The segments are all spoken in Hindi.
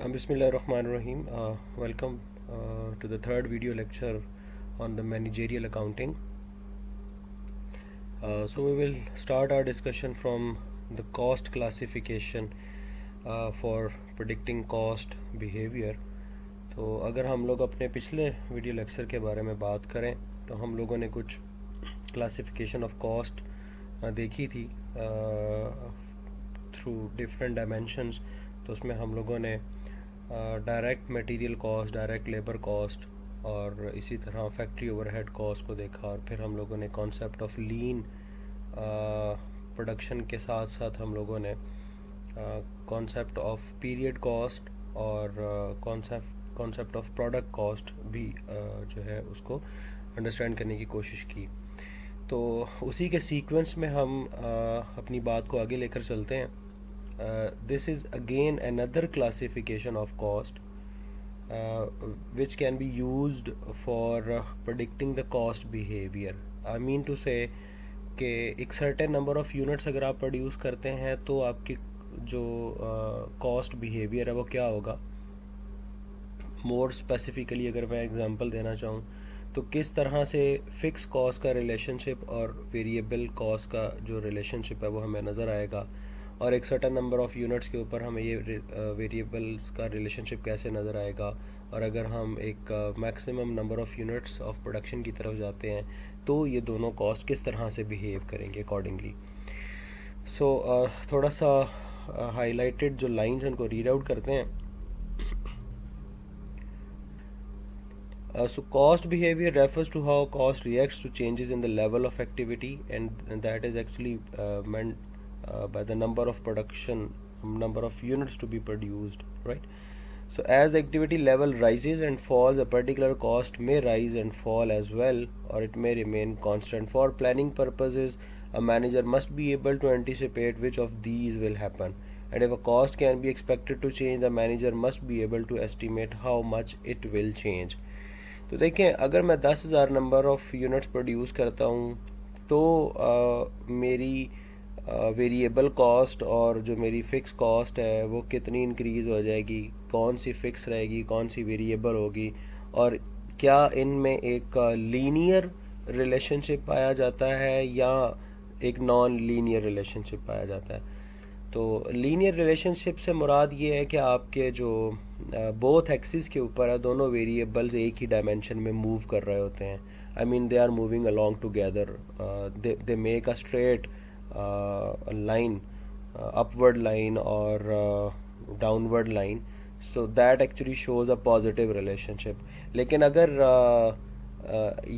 Bismillahirrahmanirrahim. Welcome to the third video lecture on the managerial accounting. So we will start our discussion from the cost classification for predicting cost behavior. तो अगर हम लोग अपने पिछले वीडियो लेक्चर के बारे में बात करें तो हम लोगों ने कुछ क्लासिफिकेशन ऑफ कॉस्ट देखी थी थ्रू डिफरेंट डायमेंशंस। तो उसमें हम लोगों ने direct material cost, direct labour cost और इसी तरह फैक्ट्री ओवरहेड कॉस्ट को देखा। और फिर हम लोगों ने कॉन्सेप्ट ऑफ लीन प्रोडक्शन के साथ साथ हम लोगों ने कॉन्सेप्ट ऑफ पीरियड कॉस्ट और कॉन्सेप्ट ऑफ प्रोडक्ट कॉस्ट भी जो है उसको अंडरस्टैंड करने की कोशिश की। तो उसी के सीक्वेंस में हम अपनी बात को आगे लेकर चलते हैं। This is again another classification of cost which can be used for predicting the cost behavior. I mean to say कि एक certain number of units अगर आप प्रोड्यूस करते हैं तो आपकी जो cost behavior है वो क्या होगा। मोर स्पेसिफिकली अगर मैं एग्जांपल देना चाहूँ तो किस तरह से फिक्स कॉस्ट का रिलेशनशिप और वेरिएबल कॉस्ट का जो रिलेशनशिप है वो हमें नज़र आएगा, और एक सर्टेन नंबर ऑफ़ यूनिट्स के ऊपर हमें ये वेरिएबल्स का रिलेशनशिप कैसे नज़र आएगा। और अगर हम एक maximum number of units of production की तरफ जाते हैं तो ये दोनों कॉस्ट किस तरह से बिहेव करेंगे अकॉर्डिंगली। सो थोड़ा सा हाईलाइटेड जो लाइंस हैं उनको रीड आउट करते हैं। So cost behavior refers to how cost reacts to changes in the level of activity, and that is actually meant by the number of production, number of units to be produced, right? So as the activity level rises and falls, a particular cost may rise and fall as well, or it may remain constant. For planning purposes, a manager must be able to anticipate which of these will happen, and if a cost can be expected to change, the manager must be able to estimate how much it will change. तो देखें, अगर मैं 10,000 नंबर ऑफ़ यूनिट्स प्रोड्यूस करता हूँ तो मेरी वेरिएबल कॉस्ट और जो मेरी फ़िक्स कॉस्ट है वो कितनी इंक्रीज़ हो जाएगी, कौन सी फ़िक्स रहेगी, कौन सी वेरिएबल होगी, और क्या इनमें एक लीनियर रिलेशनशिप पाया जाता है या एक नॉन लीनियर रिलेशनशिप पाया जाता है। तो लीनियर रिलेशनशिप से मुराद ये है कि आपके जो बोथ एक्सिस के ऊपर है दोनों वेरिएबल्स एक ही डायमेंशन में मूव कर रहे होते हैं। I mean they are moving along together, they make a straight line, upward line और downward line, so that actually shows a positive relationship. लेकिन अगर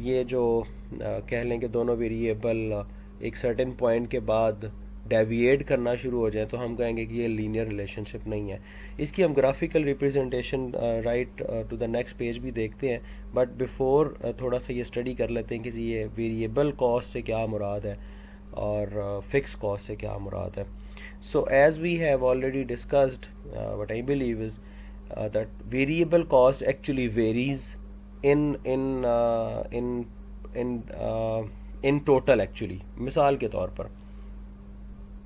ये जो कह लें कि दोनों वेरिएबल एक सर्टेन पॉइंट के बाद डेविएट करना शुरू हो जाए तो हम कहेंगे कि ये लीनियर रिलेशनशिप नहीं है। इसकी हम graphical representation right to the next page भी देखते हैं, बट बिफोर थोड़ा सा ये स्टडी कर लेते हैं कि जी ये वेरिएबल कॉस्ट से क्या मुराद है और फिक्स कॉस्ट से क्या मुराद है। So as we have already discussed, what I believe is that variable cost actually varies in total. Actually मिसाल के तौर पर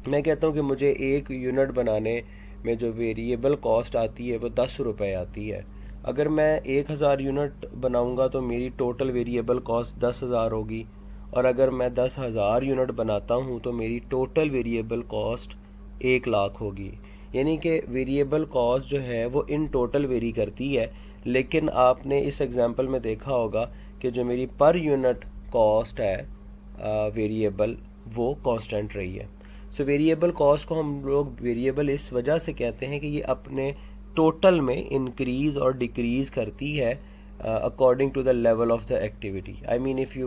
मैं कहता हूँ कि मुझे एक यूनिट बनाने में जो वेरिएबल कॉस्ट आती है वो 10 रुपये आती है। अगर मैं 1000 यूनिट बनाऊँगा तो मेरी टोटल वेरिएबल कॉस्ट 10,000 होगी, और अगर मैं 10,000 यूनिट बनाता हूँ तो मेरी टोटल वेरिएबल कॉस्ट 1,00,000 होगी। यानी कि वेरिएबल कॉस्ट जो है वो इन टोटल वेरी करती है, लेकिन आपने इस एग्जांपल में देखा होगा कि जो मेरी पर यूनिट कॉस्ट है वेरिएबल वो कांस्टेंट रही है। सो वेरिएबल कॉस्ट को हम लोग वेरिएबल इस वजह से कहते हैं कि ये अपने टोटल में इंक्रीज़ और डिक्रीज़ करती है according to the level of the activity. I mean if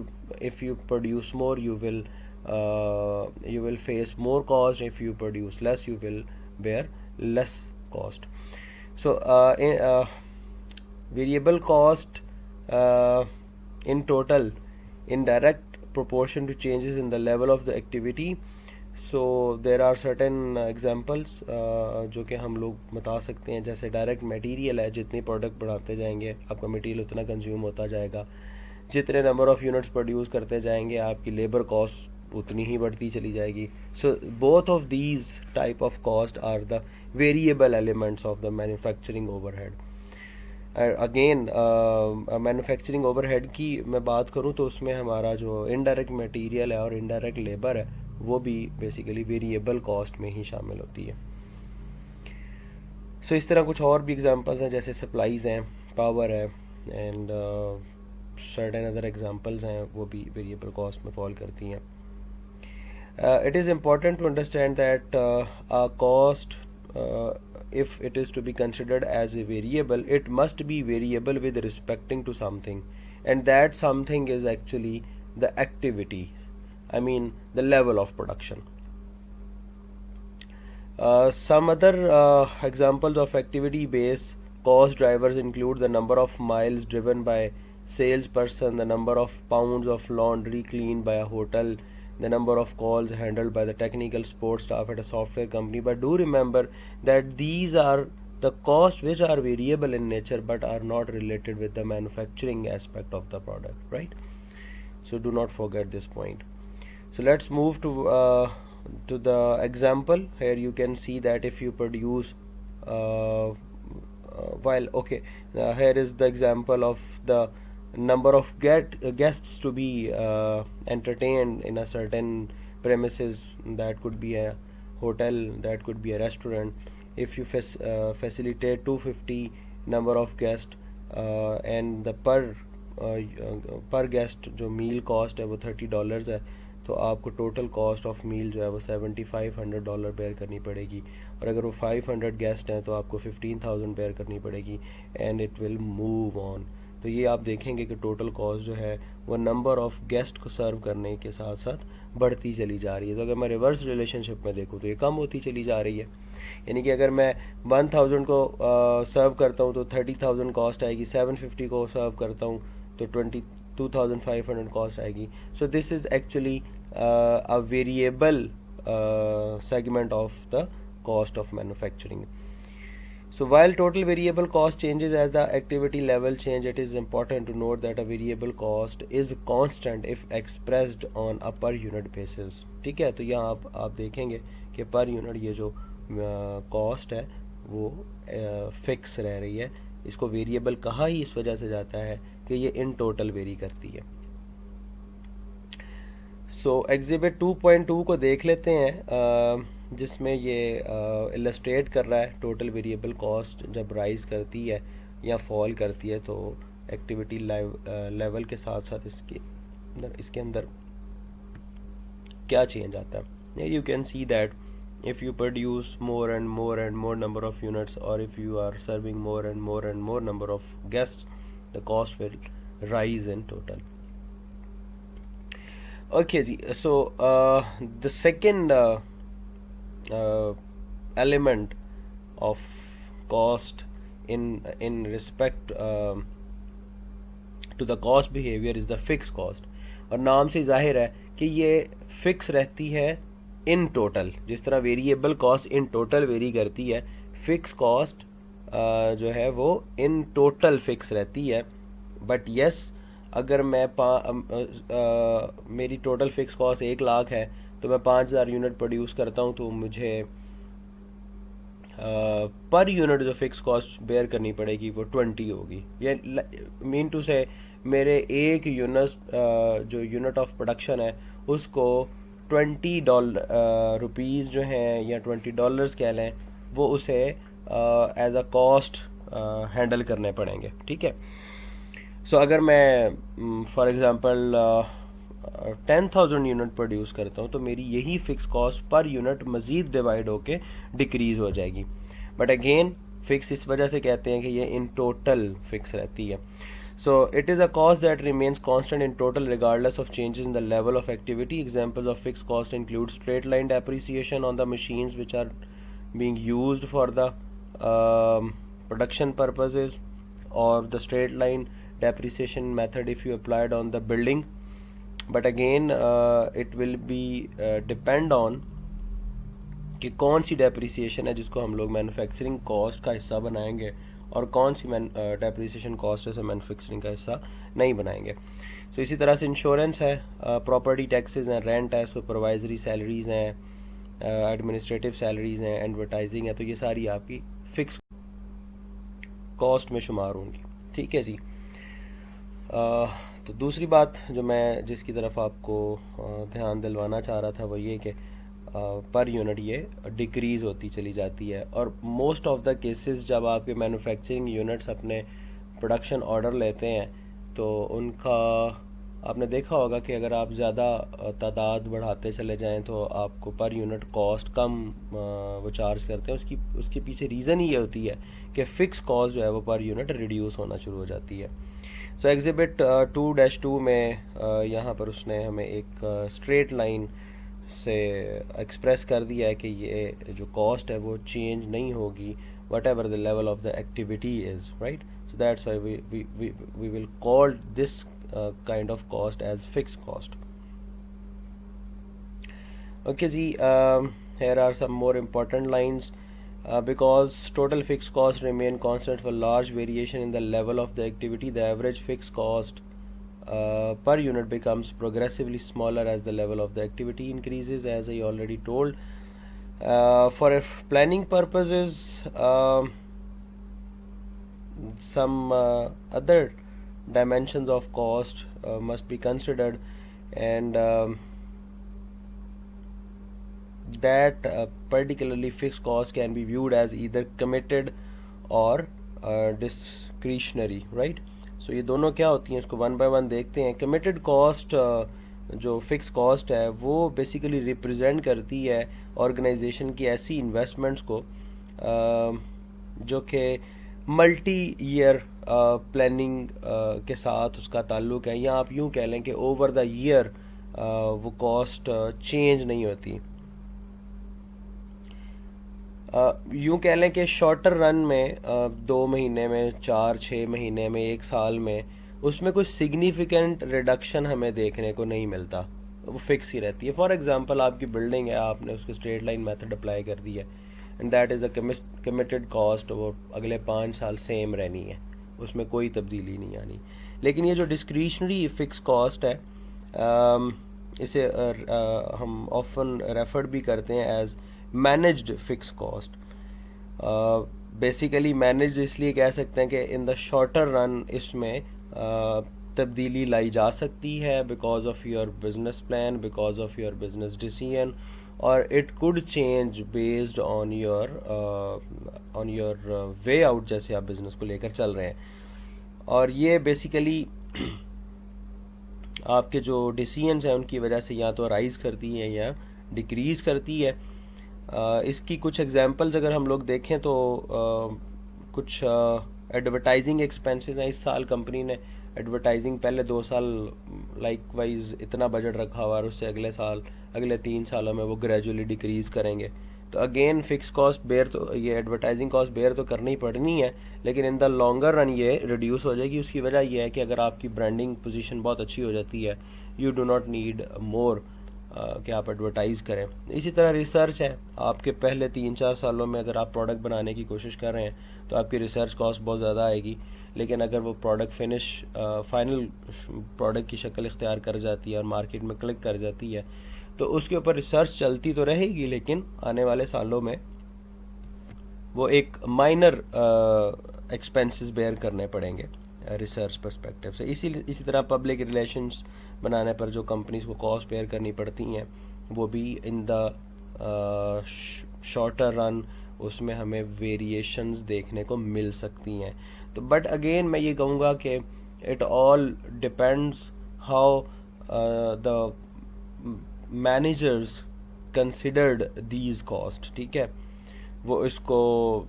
you produce more you will face more cost, if you produce less you will bear less cost. So variable cost in total in direct proportion to changes in the level of the activity. So there are certain examples जो कि हम लोग बता सकते हैं, जैसे डायरेक्ट मटेरियल है, जितनी प्रोडक्ट बढ़ाते जाएंगे आपका मटेरियल उतना कंज्यूम होता जाएगा, जितने नंबर ऑफ़ यूनिट्स प्रोड्यूस करते जाएंगे आपकी लेबर कॉस्ट उतनी ही बढ़ती चली जाएगी. So both of these type of cost are the variable elements of the manufacturing overhead. Again manufacturing overhead की मैं बात करूं तो उसमें हमारा जो इनडायरेक्ट मटेरियल है और इनडायरेक्ट लेबर है वो भी बेसिकली वेरिएबल कॉस्ट में ही शामिल होती है. सो इस तरह कुछ और भी एग्जांपल्स हैं, जैसे सप्लाईज़ हैं, पावर है, एंड सर्टेन अदर एग्जांपल्स हैं, वो भी वेरिएबल कॉस्ट में फॉल करती हैं. It is important to understand that a cost, if it is to be considered as a variable, it must be variable with respecting to something, and that something is actually the activity, I mean the level of production. Some other examples of activity based cost drivers include the number of miles driven by salesperson, the number of pounds of laundry cleaned by a hotel, the number of calls handled by the technical support staff at a software company. But do remember that these are the costs which are variable in nature but are not related with the manufacturing aspect of the product, right? So do not forget this point. So let's move to the example. Here you can see that if you produce here is the example of the number of guests to be entertained in a certain premises. That could be a hotel, that could be a restaurant. If you facilitate 250 number of guests and the per guest जो meal cost है वो $30 है, तो आपको टोटल कॉस्ट ऑफ मील जो है वो $7,500 बेयर करनी पड़ेगी. और अगर वो 500 गेस्ट हैं तो आपको 15,000 बेयर करनी पड़ेगी, and it will move on. तो ये आप देखेंगे कि टोटल कॉस्ट जो है वो नंबर ऑफ गेस्ट को सर्व करने के साथ साथ बढ़ती चली जा रही है. तो अगर मैं रिवर्स रिलेशनशिप में देखूँ तो ये कम होती चली जा रही है. यानी कि अगर मैं 1000 को सर्व करता हूँ तो 30,000 कॉस्ट आएगी, 750 को सर्व करता हूँ तो 22,500 कॉस्ट आएगी. So this is actually a variable segment of the cost of manufacturing. So while total variable cost changes as the activity level change, it is important to note that a variable cost is constant if expressed on a per unit basis. ठीक है, तो यहाँ आप देखेंगे कि पर यूनिट ये जो कॉस्ट है वो फिक्स रह रही है. इसको वेरिएबल कहा ही इस वजह से जाता है कि ये इन टोटल वेरी करती है. सो एग्जिबिट 2.2 को देख लेते हैं, जिसमें ये इलस्ट्रेट कर रहा है टोटल वेरिएबल कॉस्ट जब राइज करती है या फॉल करती है तो एक्टिविटी लेवल के साथ साथ इसके अंदर क्या चेंज आता है. You can see that if you produce more and more number of units, or if you are serving more and more number of guests, the cost will rise in total. Okay ji, so the second element of cost in respect to the cost behavior is the fixed cost. और नाम से जाहिर है कि ये फिक्स रहती है इन टोटल. जिस तरह variable cost in total very करती है, फिक्स कॉस्ट जो है वो इन टोटल फिक्स रहती है. बट यस, अगर मैं मेरी टोटल फिक्स कॉस्ट 1 लाख है तो मैं 5000 यूनिट प्रोड्यूस करता हूँ तो मुझे पर यूनिट जो फिक्स कॉस्ट बेयर करनी पड़ेगी वो 20 होगी. ये मीन टू से मेरे एक यूनिट जो यूनिट ऑफ प्रोडक्शन है उसको $20 रुपीज़ जो हैं या $20 कह लें, वो उसे एज अ कॉस्ट हैंडल करने पड़ेंगे. ठीक है. सो अगर मैं फॉर एग्ज़ाम्पल 10,000 यूनिट प्रोड्यूस करता हूँ तो मेरी यही फ़िक्स कॉस्ट पर यूनिट मज़ीद डिवाइड होके डिक्रीज़ हो जाएगी. बट अगेन फ़िक्स इस वजह से कहते हैं कि ये इन टोटल फ़िक्स रहती है. So it is a cost that remains constant in total regardless of changes in the level of activity. Examples of fixed cost include straight line depreciation on the machines which are being used for the production purposes, or the straight line depreciation method if you applied on the building. But again it will be depend on कि कौन सी डेप्रिसिएशन है जिसको हम लोग मैन्युफैक्चरिंग कॉस्ट का हिस्सा बनाएंगे और कौन सी डेप्रिसिएशन कॉस्ट है मैन्युफैक्चरिंग का हिस्सा नहीं बनाएंगे. सो इसी तरह से इंश्योरेंस है, प्रॉपर्टी टैक्सेस हैं, रेंट है, सुपरवाइजरी सैलरीज़ हैं, एडमिनिस्ट्रेटिव सैलरीज़ हैं, एडवर्टाइजिंग है, तो ये सारी आपकी फ़िक्स कॉस्ट में शुमार होंगी। ठीक है जी। तो दूसरी बात जो मैं जिसकी तरफ आपको ध्यान दिलवाना चाह रहा था वो ये कि पर यूनिट ये डिक्रीज़ होती चली जाती है, और मोस्ट ऑफ द केसेस जब आपके मैन्युफैक्चरिंग यूनिट्स अपने प्रोडक्शन ऑर्डर लेते हैं तो उनका आपने देखा होगा कि अगर आप ज़्यादा तादाद बढ़ाते चले जाएं तो आपको पर यूनिट कॉस्ट कम वो चार्ज करते हैं। उसके पीछे रीज़न ही ये होती है कि फ़िक्स कॉस्ट जो है वो पर यूनिट रिड्यूस होना शुरू हो जाती है। सो एग्जिबिट 2-2 में यहाँ पर उसने हमें एक स्ट्रेट लाइन से एक्सप्रेस कर दिया है कि ये जो कॉस्ट है वो चेंज नहीं होगी whatever the level of the activity is, right. So that's why we will call this kind of cost as fixed cost. Okay ji, here are some more important lines. Because total fixed costs remain constant for large variation in the level of the activity, the average fixed cost per unit becomes progressively smaller as the level of the activity increases, as I already told. For planning purposes, some other dimensions of cost must be considered, and that particularly fixed cost can be viewed as either committed or discretionary, right. So ये दोनों क्या होती हैं इसको वन बाय वन देखते हैं। कमिटेड कॉस्ट जो फिक्स कॉस्ट है वो बेसिकली रिप्रेजेंट करती है ऑर्गेनाइजेशन की ऐसी इन्वेस्टमेंट्स को जो कि मल्टी ईयर प्लानिंग के साथ उसका ताल्लुक़ है, या आप यूँ कह लें कि ओवर द ईयर वो कॉस्ट चेंज नहीं होती। यूँ कह लें कि शॉर्टर रन में 2 महीने में, 4-6 महीने में, 1 साल में उसमें कोई सिग्निफिकेंट रिडक्शन हमें देखने को नहीं मिलता, वो फिक्स ही रहती है। फॉर एग्जांपल आपकी बिल्डिंग है, आपने उसको स्ट्रेट लाइन मेथड अप्लाई कर दी है and that is a committed cost, वो अगले 5 साल सेम रहनी है, उसमें कोई तब्दीली नहीं आनी। लेकिन ये जो डिस्क्रिशनरी फिक्स कॉस्ट है इसे हम ऑफन रेफर्ड भी करते हैं as managed fix cost. Basically manage इसलिए कह सकते हैं कि इन द शॉर्टर रन इसमें तब्दीली लाई जा सकती है because of your business plan, because of your business decision, और it could change based on your way out, जैसे आप बिजनेस को लेकर चल रहे हैं। और ये बेसिकली आपके जो डिसीजंस हैं उनकी वजह से या तो राइज करती है या डिक्रीज़ करती है। इसकी कुछ एग्जांपल्स अगर हम लोग देखें तो कुछ एडवर्टाइजिंग एक्सपेंसेस हैं। इस साल कंपनी ने एडवर्टाइजिंग पहले 2 साल लाइकवाइज इतना बजट रखा हुआ, और उससे अगले साल, अगले 3 सालों में वो ग्रेजुअली डिक्रीज़ करेंगे। तो अगेन फिक्स कॉस्ट बेयर, तो ये एडवर्टाइजिंग कॉस्ट बेयर तो करनी पड़नी है, लेकिन इन द लॉन्गर रन ये रिड्यूस हो जाएगी। उसकी वजह यह है कि अगर आपकी ब्रांडिंग पोजीशन बहुत अच्छी हो जाती है, you do not need more कि आप एडवर्टाइज़ करें। इसी तरह रिसर्च है, आपके पहले 3-4 सालों में अगर आप प्रोडक्ट बनाने की कोशिश कर रहे हैं तो आपकी रिसर्च कॉस्ट बहुत ज़्यादा आएगी, लेकिन अगर वो प्रोडक्ट फाइनल प्रोडक्ट की शक्ल इख्तियार कर जाती है और मार्केट में क्लिक कर जाती है तो उसके ऊपर रिसर्च चलती तो रहेगी, लेकिन आने वाले सालों में वो एक माइनर एक्सपेंसेस बेयर करने पड़ेंगे रिसर्च पर्सपेक्टिव से। इसी तरह पब्लिक रिलेशंस बनाने पर जो कंपनीज को कॉस्ट बेयर करनी पड़ती हैं वो भी इन द शॉर्टर रन उसमें हमें वेरिएशंस देखने को मिल सकती हैं। तो बट अगेन मैं ये कहूँगा कि it all depends how the managers considered these cost, ठीक है, वो इसको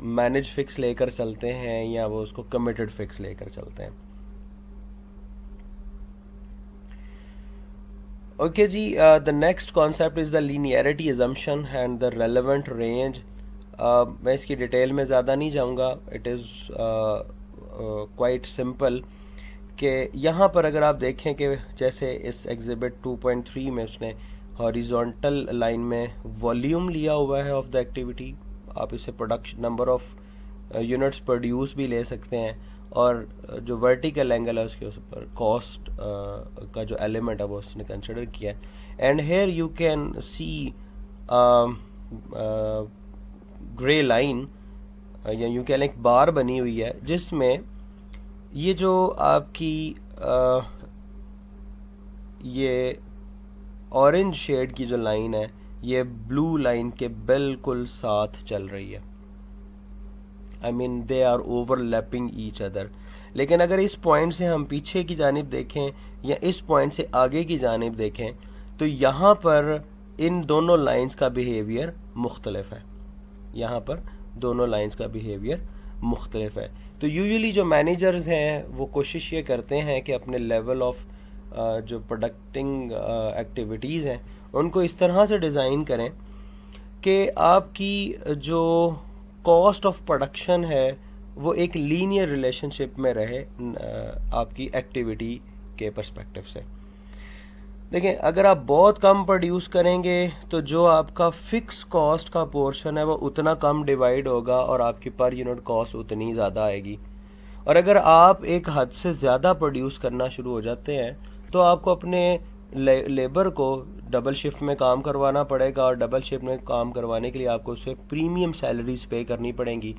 मैनेज फिक्स लेकर चलते हैं या वो उसको कमिटेड फिक्स लेकर चलते हैं। ओके जी, the next concept is the linearity assumption and the relevant range. मैं इसकी डिटेल में ज़्यादा नहीं जाऊँगा, इट इज़ क्वाइट सिंपल कि यहाँ पर अगर आप देखें कि जैसे इस एग्जिबिट 2.3 में उसने हॉरिजॉन्टल लाइन में वॉल्यूम लिया हुआ है ऑफ द एक्टिविटी, आप इसे production number of units produce भी ले सकते हैं, और जो वर्टिकल एंगल है उसके ऊपर कॉस्ट का जो एलिमेंट है वो उसने कंसिडर किया है। And here you can see grey line या यूँ कह लें एक बार बनी हुई है, जिसमें ये जो आपकी ये ऑरेंज शेड की जो लाइन है ये ब्लू लाइन के बिल्कुल साथ चल रही है। I mean they are overlapping each other. लेकिन अगर इस पॉइंट से हम पीछे की जानिब देखें या इस पॉइंट से आगे की जानिब देखें तो यहाँ पर इन दोनों लाइंस का बिहेवियर मुख्तलिफ है। यहाँ पर दोनों लाइंस का बिहेवियर मुख्तलिफ है। तो यूजुअली जो मैनेजर्स हैं वो कोशिश ये करते हैं कि अपने लेवल ऑफ जो प्रोडक्टिंग एक्टिविटीज़ हैं उनको इस तरह से डिज़ाइन करें कि आपकी जो कॉस्ट ऑफ प्रोडक्शन है वो एक लीनियर रिलेशनशिप में रहे आपकी एक्टिविटी के पर्सपेक्टिव से। देखें, अगर आप बहुत कम प्रोड्यूस करेंगे तो जो आपका फिक्स कॉस्ट का पोर्शन है वो उतना कम डिवाइड होगा और आपकी पर यूनिट कॉस्ट उतनी ज़्यादा आएगी। और अगर आप एक हद से ज़्यादा प्रोड्यूस करना शुरू हो जाते हैं तो आपको अपने लेबर को डबल शिफ्ट में काम करवाना पड़ेगा और डबल शिफ्ट में काम करवाने के लिए आपको उससे प्रीमियम सैलरीज पे करनी पड़ेंगी।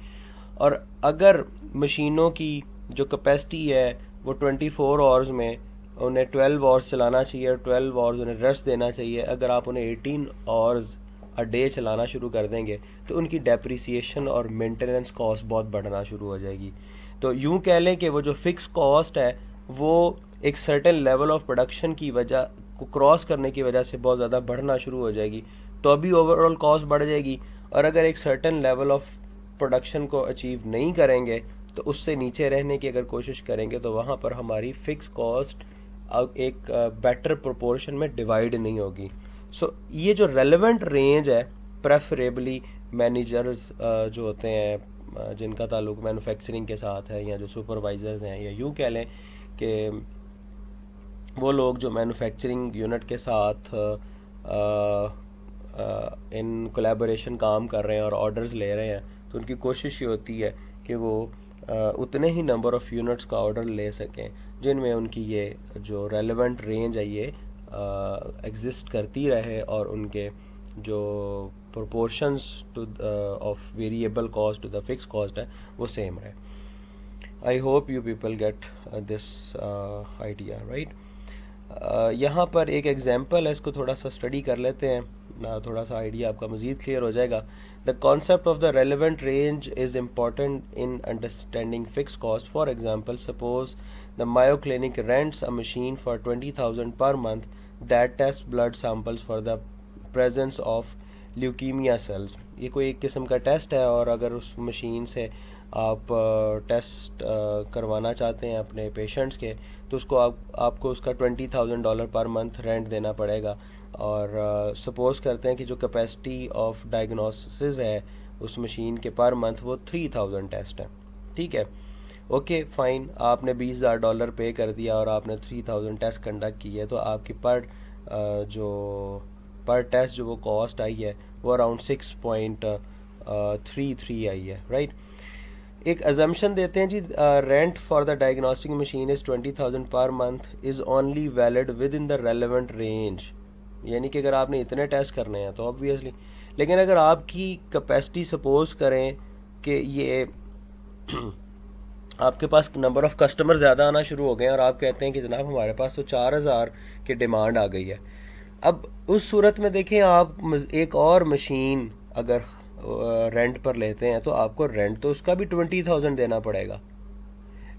और अगर मशीनों की जो कैपेसिटी है वो 24 आवर्स में उन्हें 12 आवर्स चलाना चाहिए, 12 आवर्स उन्हें रेस्ट देना चाहिए, अगर आप उन्हें 18 आवर्स अ डे चलाना शुरू कर देंगे तो उनकी डेप्रिसिएशन और मेंटेनेंस कॉस्ट बहुत बढ़ना शुरू हो जाएगी। तो यूँ कह लें कि वो जो फिक्स कॉस्ट है वो एक सर्टेन लेवल ऑफ प्रोडक्शन की वजह को क्रॉस करने की वजह से बहुत ज़्यादा बढ़ना शुरू हो जाएगी, तो अभी ओवरऑल कॉस्ट बढ़ जाएगी। और अगर एक सर्टेन लेवल ऑफ प्रोडक्शन को अचीव नहीं करेंगे तो उससे नीचे रहने की अगर कोशिश करेंगे तो वहाँ पर हमारी फ़िक्स कॉस्ट एक बेटर प्रोपोर्शन में डिवाइड नहीं होगी। सो ये जो रेलेवेंट रेंज है प्रेफरेबली मैनेजर्स जो होते हैं जिनका ताल्लुक मैन्युफैक्चरिंग के साथ है या जो सुपरवाइजर्स हैं या यूँ कह लें कि वो लोग जो मैन्युफैक्चरिंग यूनिट के साथ इन कोलैबोरेशन काम कर रहे हैं और ऑर्डर्स ले रहे हैं, तो उनकी कोशिश ये होती है कि वो उतने ही नंबर ऑफ़ यूनिट्स का ऑर्डर ले सकें जिनमें उनकी ये जो रेलेवेंट रेंज है ये एग्जिस्ट करती रहे और उनके जो proportions to of variable cost to the fix cost है वो सेम रहे। I hope you people get this idea, right. यहाँ पर एक एग्जांपल है, इसको थोड़ा सा स्टडी कर लेते हैं, थोड़ा सा आइडिया आपका मज़ीद क्लियर हो जाएगा। The concept of the relevant range is important in understanding fix cost. For example, suppose the Mayo Clinic rents a machine for 20,000 per month that test blood samples for the presence of leukaemia cells. ये कोई एक किस्म का टेस्ट है और अगर उस मशीन से आप टेस्ट करवाना चाहते हैं अपने पेशेंट्स के तो उसको आपको उसका $20,000 पर मंथ रेंट देना पड़ेगा। और सपोज़ करते हैं कि जो कैपेसिटी ऑफ डायग्नोसिस है उस मशीन के पर मंथ वो 3,000 टेस्ट है, ठीक है। ओके फाइन, आपने $20,000 पे कर दिया और आपने 3,000 टेस्ट कंडक्ट की है, तो आपकी पर टेस्ट जो वो कॉस्ट आई है वो अराउंड 6.33 आई है, राइट। एक अजम्पशन देते हैं जी, rent for the diagnostic machine is 20,000 per month is only valid within the relevant range. यानी कि अगर आपने इतने टेस्ट करने हैं तो ऑब्वियसली, लेकिन अगर आपकी कैपेसिटी सपोज करें कि ये आपके पास नंबर ऑफ़ कस्टमर ज़्यादा आना शुरू हो गए और आप कहते हैं कि जनाब हमारे पास तो 4,000 की डिमांड आ गई है। अब उस सूरत में देखें, आप एक और मशीन अगर रेंट पर लेते हैं तो आपको रेंट तो उसका भी 20,000 देना पड़ेगा,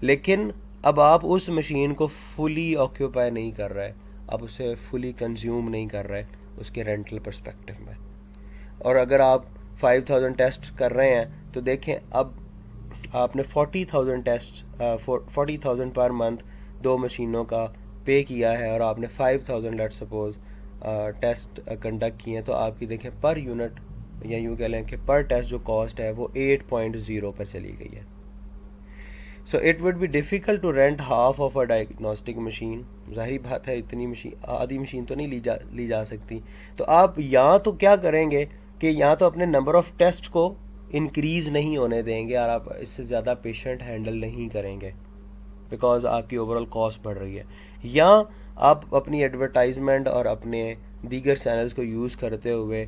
लेकिन अब आप उस मशीन को फुली ऑक्यूपाई नहीं कर रहे, आप उसे फुली कंज्यूम नहीं कर रहे उसके रेंटल पर्सपेक्टिव में। और अगर आप 5,000 टेस्ट कर रहे हैं तो देखें अब आपने 40,000 पर मंथ दो मशीनों का पे किया है और आपने 5,000 लेट सपोज टेस्ट कंडक्ट किए हैं, तो आपकी देखें पर यूनिट या यूँ कह लें कि पर टेस्ट जो कॉस्ट है वो 8.0 पर चली गई है। So it would be difficult to rent half of a diagnostic machine. ज़ाहिर बात है इतनी मशीन, आधी मशीन तो नहीं ली जा सकती। तो आप या तो क्या करेंगे कि या तो अपने नंबर ऑफ़ टेस्ट को इंक्रीज़ नहीं होने देंगे और आप इससे ज़्यादा पेशेंट हैंडल नहीं करेंगे बिकॉज आपकी ओवरऑल कॉस्ट बढ़ रही है, या आप अपनी एडवर्टाइजमेंट और अपने दीगर चैनल्स को यूज़ करते हुए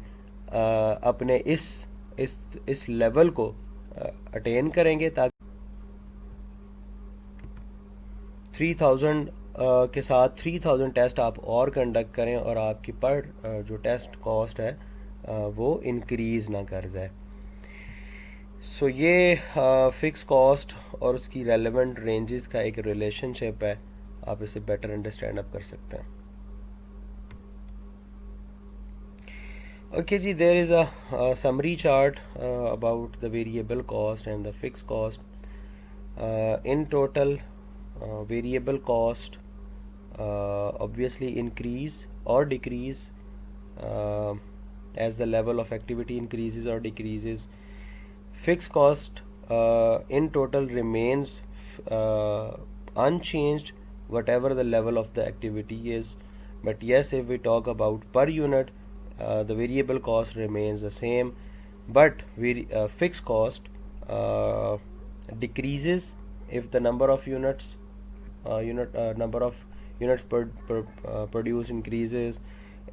अपने इस लेवल को अटेन करेंगे ताकि 3000 के साथ 3000 टेस्ट आप और कंडक्ट करें और आपकी पर जो टेस्ट कॉस्ट है वो इंक्रीज़ ना कर जाए। सो ये फ़िक्स कॉस्ट और उसकी रेलेवेंट रेंजेस का एक रिलेशनशिप है, आप इसे बेटर अंडरस्टैंड अप कर सकते हैं। Okay ji, there is a summary chart about the variable cost and the fixed cost. In total, variable cost obviously increase or decrease as the level of activity increases or decreases. Fixed cost in total remains unchanged whatever the level of the activity is. But yes, if we talk about per unit, the variable cost remains the same, but fixed cost decreases if the number of units produced increases,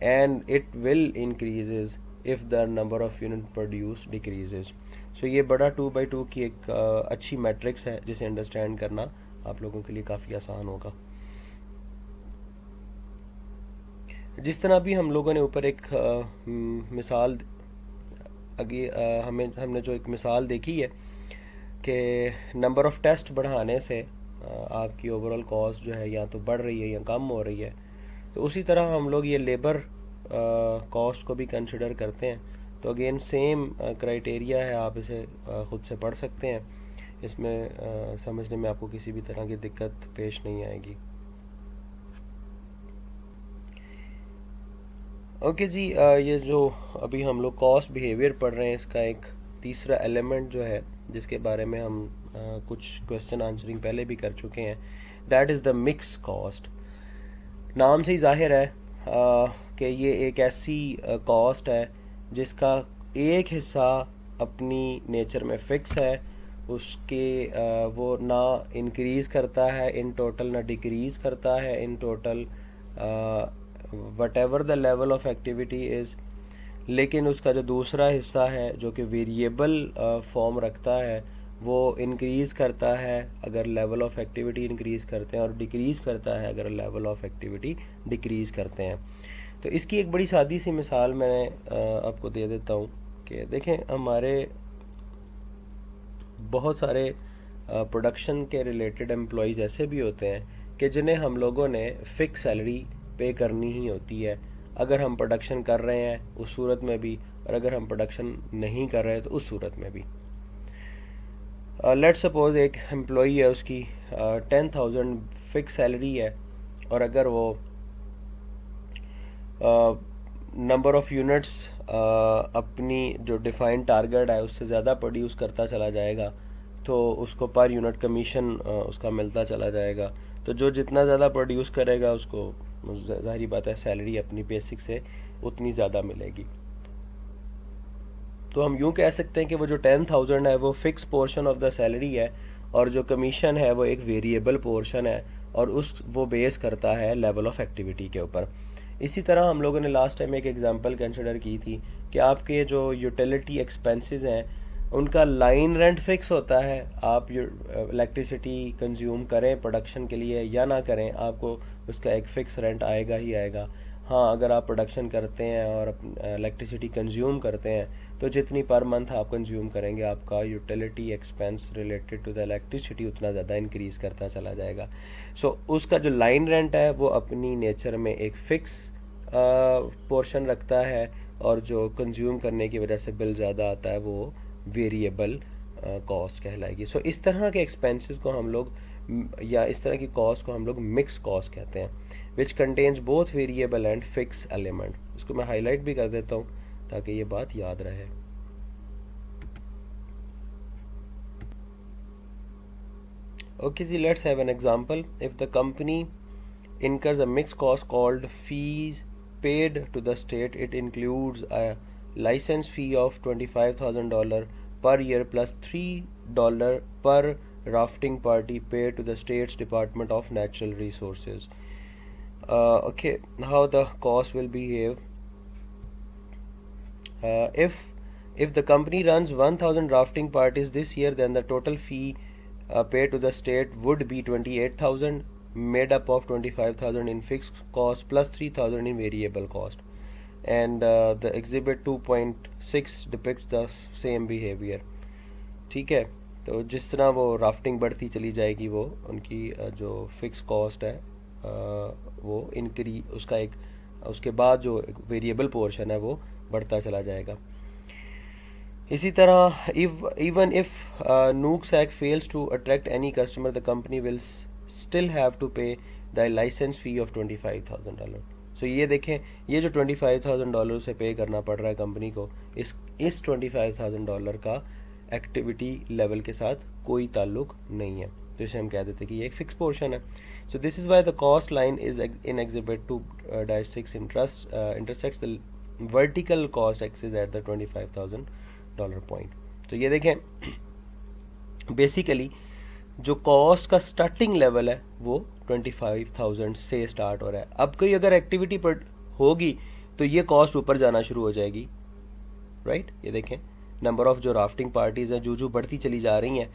and it will increases if the number of unit produced decreases. So ये बड़ा 2/2 की एक अच्छी मैट्रिक्स है जिसे अंडरस्टैंड करना आप लोगों के लिए काफ़ी आसान होगा। जिस तरह भी हम लोगों ने ऊपर एक मिसाल हमने जो एक मिसाल देखी है कि नंबर ऑफ़ टेस्ट बढ़ाने से आपकी ओवरऑल कॉस्ट जो है या तो बढ़ रही है या कम हो रही है, तो उसी तरह हम लोग ये लेबर कॉस्ट को भी कंसिडर करते हैं। तो अगेन सेम क्राइटेरिया है, आप इसे ख़ुद से पढ़ सकते हैं, इसमें समझने में आपको किसी भी तरह की दिक्कत पेश नहीं आएगी। ओके जी, ये जो अभी हम लोग कॉस्ट बिहेवियर पढ़ रहे हैं, इसका एक तीसरा एलिमेंट जो है जिसके बारे में हम कुछ क्वेश्चन आंसरिंग पहले भी कर चुके हैं, that is the mix cost. नाम से ही जाहिर है कि ये एक ऐसी कॉस्ट है जिसका एक हिस्सा अपनी नेचर में फ़िक्स है, उसके वो ना इंक्रीज़ करता है इन टोटल, ना डिक्रीज़ करता है in total, whatever the level of activity is। लेकिन उसका जो दूसरा हिस्सा है जो कि वेरिएबल फॉर्म रखता है, वो इंक्रीज़ करता है अगर लेवल ऑफ एक्टिविटी इंक्रीज़ करते हैं और डिक्रीज़ करता है अगर लेवल ऑफ एक्टिविटी डिक्रीज़ करते हैं। तो इसकी एक बड़ी सादी सी मिसाल मैं आपको दे देता हूँ कि देखें, हमारे बहुत सारे प्रोडक्शन के रिलेटेड एम्प्लॉयज़ ऐसे भी होते हैं कि जिन्हें हम लोगों ने फ़िक्स सैलरी पे करनी ही होती है, अगर हम प्रोडक्शन कर रहे हैं उस सूरत में भी, और अगर हम प्रोडक्शन नहीं कर रहे हैं तो उस सूरत में भी। लेट सपोज एक एम्प्लॉई है, उसकी 10,000 फिक्स सैलरी है, और अगर वो नंबर ऑफ़ यूनिट्स अपनी जो डिफ़ाइंड टारगेट है उससे ज़्यादा प्रोड्यूस करता चला जाएगा तो उसको पर यूनिट कमीशन उसका मिलता चला जाएगा। तो जो जितना ज़्यादा प्रोड्यूस करेगा उसको ज़ाहिर बात है सैलरी अपनी बेसिक से उतनी ज़्यादा मिलेगी। तो हम यूँ कह सकते हैं कि वो जो 10,000 है वो fix portion of the salary है, और जो कमीशन है वो एक वेरिएबल पोर्शन है, और वो बेस करता है लेवल ऑफ एक्टिविटी के ऊपर। इसी तरह हम लोगों ने लास्ट टाइम एक एग्जांपल कंसिडर की थी कि आपके जो यूटिलिटी एक्सपेंसेस हैं उनका लाइन रेंट फिक्स होता है, आप इलेक्ट्रिसिटी कंज्यूम करें प्रोडक्शन के लिए या ना करें, आपको उसका एक फ़िक्स रेंट आएगा ही आएगा। हाँ, अगर आप प्रोडक्शन करते हैं और इलेक्ट्रिसिटी कंज्यूम करते हैं तो जितनी पर मंथ आप कंज्यूम करेंगे आपका utility expense related to the electricity उतना ज़्यादा इंक्रीज़ करता चला जाएगा। सो उसका जो लाइन रेंट है वो अपनी नेचर में एक फ़िक्स पोर्शन रखता है, और जो कंज्यूम करने की वजह से बिल ज़्यादा आता है वो वेरिएबल कॉस्ट कहलाएगी। सो इस तरह के एक्सपेंसेस को हम लोग या इस तरह की कॉस्ट को हम लोग मिक्स कॉस्ट कहते हैं, which contains both variable and fix element. इसको मैं हाईलाइट भी कर देता हूँ ताकि ये बात याद रहे। ओके जी, let's have an example. If the company incurs a mixed cost called fees paid to the state, it includes a license fee of $25,000 per year plus $3 per rafting party paid to the state's Department of Natural Resources. Okay, how the cost will behave. If the company runs 1000 rafting parties this year, then the total fee paid to the state would be 28,000, made up of 25,000 in fixed cost plus 3,000 in variable cost. And the exhibit 2.6 depicts the same behavior. ठीक है, तो जिस तरह वो राफ्टिंग बढ़ती चली जाएगी, वो उनकी जो फिक्स कॉस्ट है वो उसका एक उसके बाद जो वेरिएबल पोर्शन है वो बढ़ता चला जाएगा. इसी तरह even if Nooksec fails to attract any customer, the company will still have to pay the license fee of $25,000. So ये देखें, ये जो $25,000 से पे करना पड़ रहा है कंपनी को, इस $25,000 का एक्टिविटी लेवल के साथ कोई ताल्लुक नहीं है, तो इसे हम कह देते हैं कि ये एक फिक्स पोर्शन है. So this is why the cost line is in exhibit 2-6 intersects the vertical cost axis at the $25,000 point. तो ये देखें, बेसिकली जो कॉस्ट का स्टार्टिंग लेवल है वो 25,000 से स्टार्ट हो रहा है. अब कोई अगर एक्टिविटी पर होगी तो ये कॉस्ट ऊपर जाना शुरू हो जाएगी, राइट. ये देखें, नंबर ऑफ जो राफ्टिंग पार्टीज हैं जो बढ़ती चली जा रही हैं,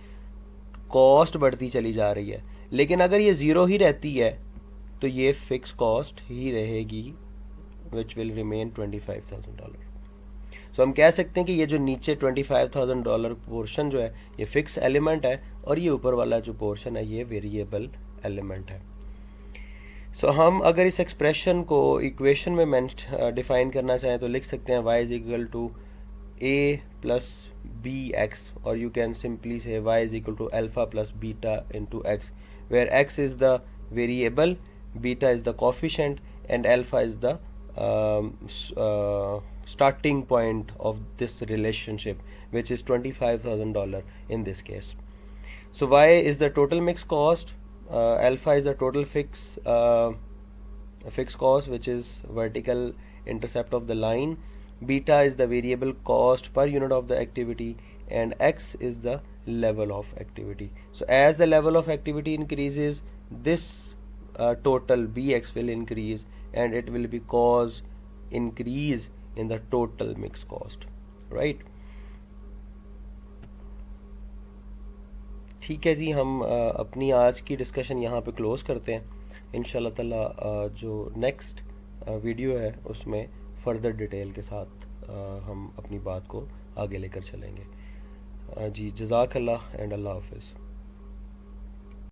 कॉस्ट बढ़ती चली जा रही है. लेकिन अगर ये ज़ीरो ही रहती है तो ये फिक्स कॉस्ट ही रहेगी, विच विल रिमेन $25,000. सो हम कह सकते हैं कि ये जो नीचे $25,000 पोर्शन जो है ये फिक्स एलिमेंट है, और ये ऊपर वाला जो पोर्शन है ये वेरिएबल एलिमेंट है. सो हम अगर इस एक्सप्रेशन को इक्वेशन में डिफाइन करना चाहें तो लिख सकते हैं y is equal to a plus bx, or you can simply say y is equal to alpha plus beta into x, where x is the variable, beta is the coefficient, and alpha is the starting point of this relationship, which is $25,000 in this case. So y is the total mixed cost, alpha is the total fixed cost, which is vertical intercept of the line, beta is the variable cost per unit of the activity, and x is the level of activity. So as the level of activity increases, this total bx will increase, and it will be cause increase in the total mixed cost, right. ठीक है जी, हम अपनी आज की डिस्कशन यहाँ पे क्लोज करते हैं. इंशाल्लाह ताला जो नेक्स्ट वीडियो है उसमें फर्दर डिटेल के साथ हम अपनी बात को आगे लेकर चलेंगे. जी, जज़ाकल्लाह एंड अल्लाह हाफ़िज़.